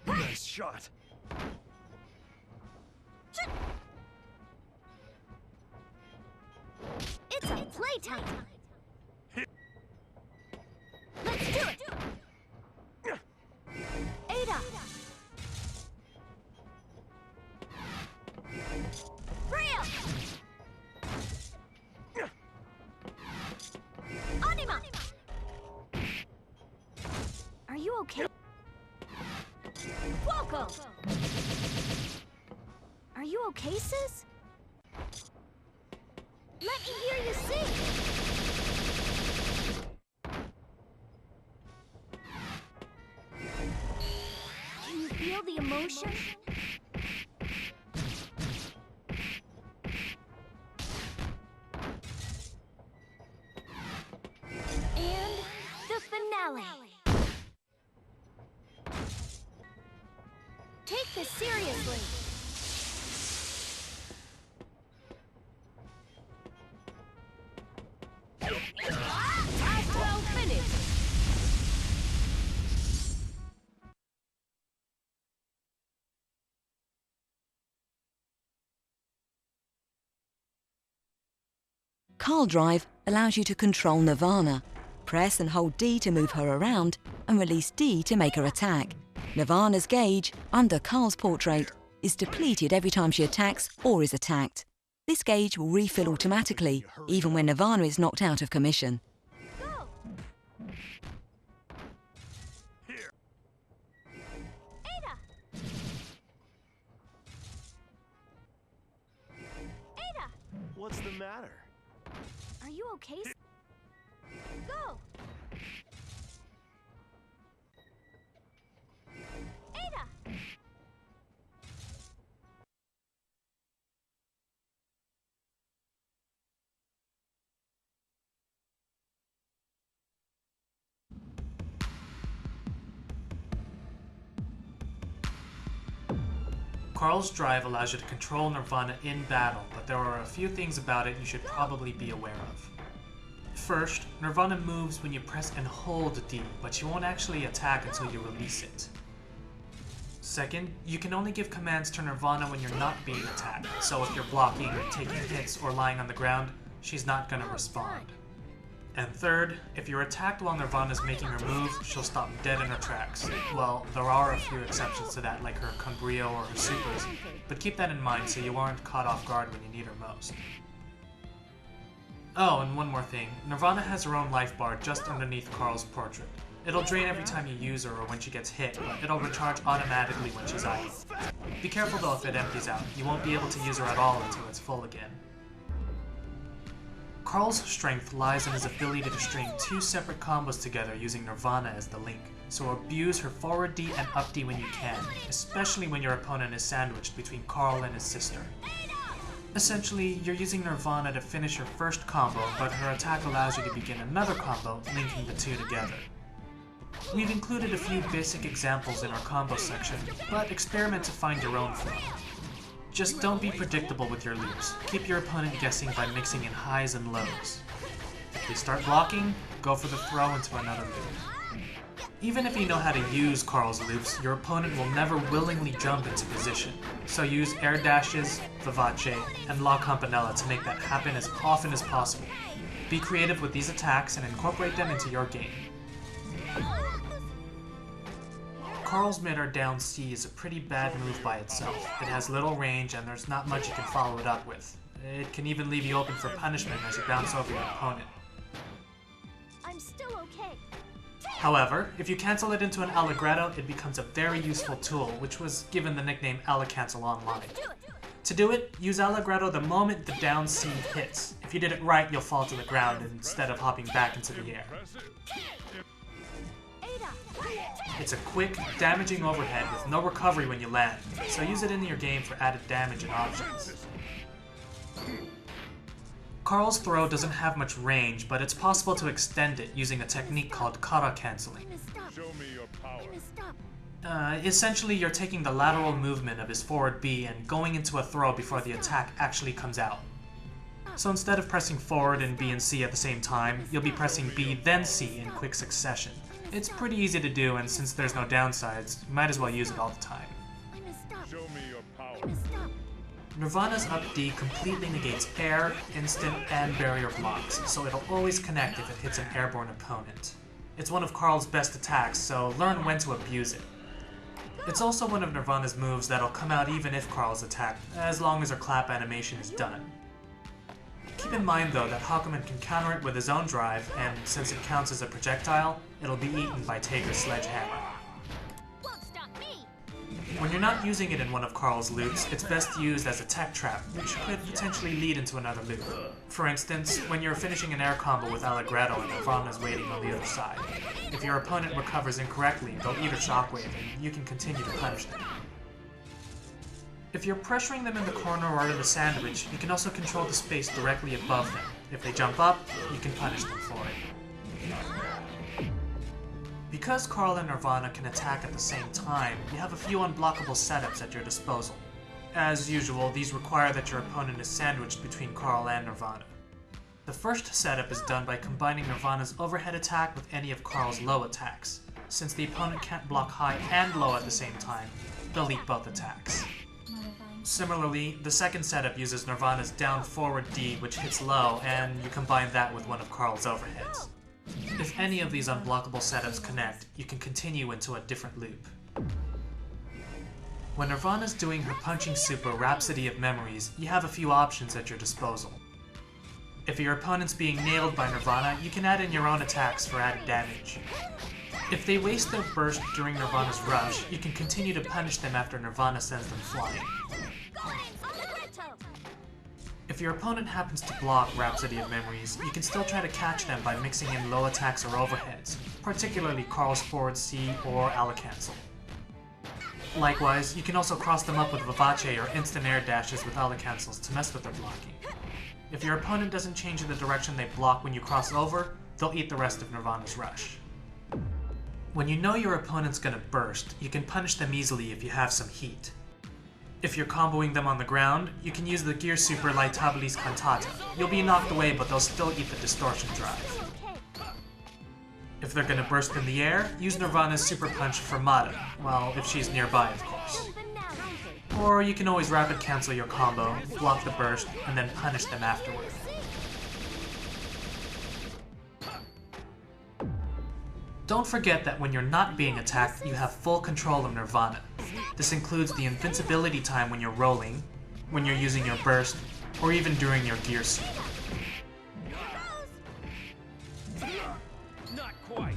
Nice shot. It's a playtime. Let's do it. Ada. BRIO. Anima. Are you okay? FUOCO. Are you okay, sis? Let me hear you sing! Can you feel the emotion? And the finale! Take this seriously! Carl Drive allows you to control Nirvana. Press and hold D to move her around, and release D to make her attack. Nirvana's gauge, under Carl's portrait, is depleted every time she attacks or is attacked. This gauge will refill automatically, even when Nirvana is knocked out of commission. Go! Here. Ada! Ada! What's the matter? Are you okay? Go! Ada! Carl's Drive allows you to control Nirvana in battle, but there are a few things about it you should probably be aware of. First, Nirvana moves when you press and hold D, but you won't actually attack until you release it. Second, you can only give commands to Nirvana when you're not being attacked, so if you're blocking, taking hits, or lying on the ground, she's not gonna respond. And third, if you're attacked while Nirvana's making her move, she'll stop dead in her tracks. Well, there are a few exceptions to that, like her BRIO or her supers, but keep that in mind so you aren't caught off guard when you need her most. Oh, and one more thing, Nirvana has her own life bar just underneath Carl's portrait. It'll drain every time you use her or when she gets hit, but it'll recharge automatically when she's idle. Be careful though if it empties out, you won't be able to use her at all until it's full again. Carl's strength lies in his ability to string two separate combos together using Nirvana as the link, so abuse her forward D and up D when you can, especially when your opponent is sandwiched between Carl and his sister. Essentially, you're using Nirvana to finish your first combo, but her attack allows you to begin another combo, linking the two together. We've included a few basic examples in our combo section, but experiment to find your own flow. Just don't be predictable with your loops. Keep your opponent guessing by mixing in highs and lows. If they start blocking, go for the throw into another loop. Even if you know how to use Carl's loops, your opponent will never willingly jump into position. So use air dashes, VIVACE, and La Campanella to make that happen as often as possible. Be creative with these attacks and incorporate them into your game. Carl's mid-air down C is a pretty bad move by itself. It has little range and there's not much you can follow it up with. It can even leave you open for punishment as you bounce over your opponent. I'm still okay. However, if you cancel it into an Allegretto, it becomes a very useful tool, which was given the nickname Allecancel online. To do it, use Allegretto the moment the down C hits. If you did it right, you'll fall to the ground instead of hopping back into the air. It's a quick, damaging overhead with no recovery when you land, so use it in your game for added damage and options. Carl's throw doesn't have much range, but it's possible to extend it using a technique called kara canceling. Essentially, you're taking the lateral movement of his forward B and going into a throw before the attack actually comes out. So instead of pressing forward and B and C at the same time, you'll be pressing B then C in quick succession. It's pretty easy to do, and since there's no downsides, you might as well use it all the time. Show me your power. Nirvana's up D completely negates air, instant, and barrier blocks, so it'll always connect if it hits an airborne opponent. It's one of Carl's best attacks, so learn when to abuse it. It's also one of Nirvana's moves that'll come out even if Carl's attacked, as long as her clap animation is done. Keep in mind though that Hakumen can counter it with his own drive, and since it counts as a projectile, it'll be eaten by Tager's sledgehammer. Won't stop me. When you're not using it in one of Carl's loops, it's best used as a tech trap, which could potentially lead into another loop. For instance, when you're finishing an air combo with Allegretto and Nirvana's waiting on the other side. If your opponent recovers incorrectly, they'll eat a shockwave, and you can continue to punish them. If you're pressuring them in the corner or in the sandwich, you can also control the space directly above them. If they jump up, you can punish them for it. Because Carl and Nirvana can attack at the same time, you have a few unblockable setups at your disposal. As usual, these require that your opponent is sandwiched between Carl and Nirvana. The first setup is done by combining Nirvana's overhead attack with any of Carl's low attacks. Since the opponent can't block high and low at the same time, they'll eat both attacks. Similarly, the second setup uses Nirvana's down forward D, which hits low, and you combine that with one of Carl's overheads. If any of these unblockable setups connect, you can continue into a different loop. When Nirvana's doing her punching super Rhapsody of Memories, you have a few options at your disposal. If your opponent's being nailed by Nirvana, you can add in your own attacks for added damage. If they waste their burst during Nirvana's rush, you can continue to punish them after Nirvana sends them flying. If your opponent happens to block Rhapsody of Memories, you can still try to catch them by mixing in low attacks or overheads, particularly Carl's forward C or Alacancel. Likewise, you can also cross them up with Vivace or instant air dashes with Alacancels to mess with their blocking. If your opponent doesn't change in the direction they block when you cross over, they'll eat the rest of Nirvana's rush. When you know your opponent's gonna burst, you can punish them easily if you have some heat. If you're comboing them on the ground, you can use the Gear Super Lightable's Cantata. You'll be knocked away, but they'll still eat the Distortion Drive. If they're gonna burst in the air, use Nirvana's Super Punch for Mata, well, if she's nearby, of course. Or you can always rapid cancel your combo, block the burst, and then punish them afterward. Don't forget that when you're not being attacked, you have full control of Nirvana. This includes the invincibility time when you're rolling, when you're using your burst, or even during your gear suit. Not quite.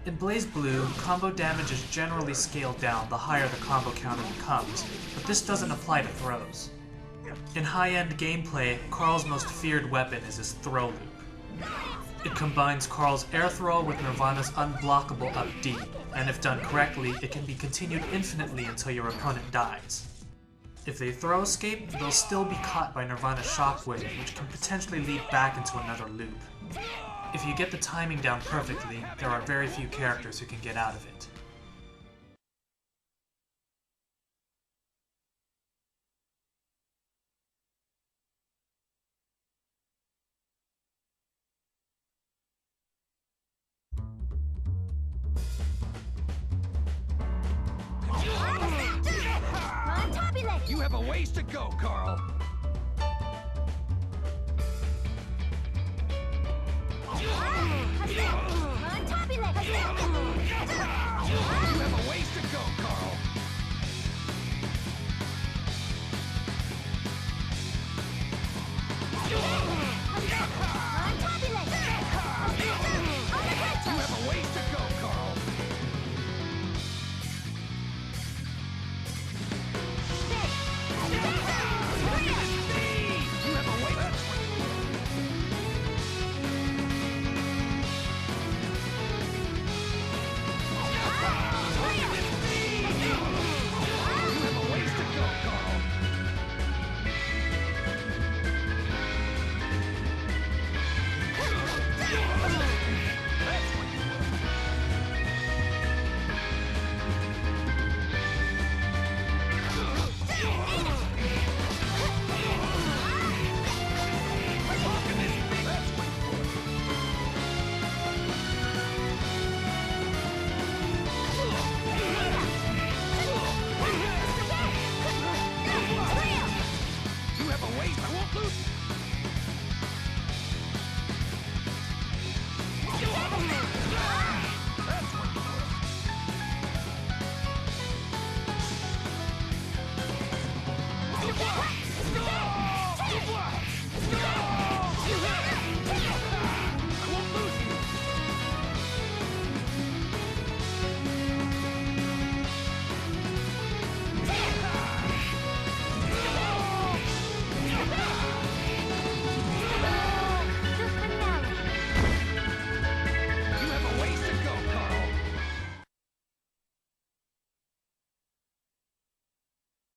In Blazblue, combo damage is generally scaled down the higher the combo counter becomes, but this doesn't apply to throws. In high-end gameplay, Carl's most feared weapon is his throw loop. It combines Carl's air throw with Nirvana's unblockable up D, and if done correctly, it can be continued infinitely until your opponent dies. If they throw escape, they'll still be caught by Nirvana's shockwave, which can potentially lead back into another loop. If you get the timing down perfectly, there are very few characters who can get out of it. CANTABILE! You have a ways to go, Carl.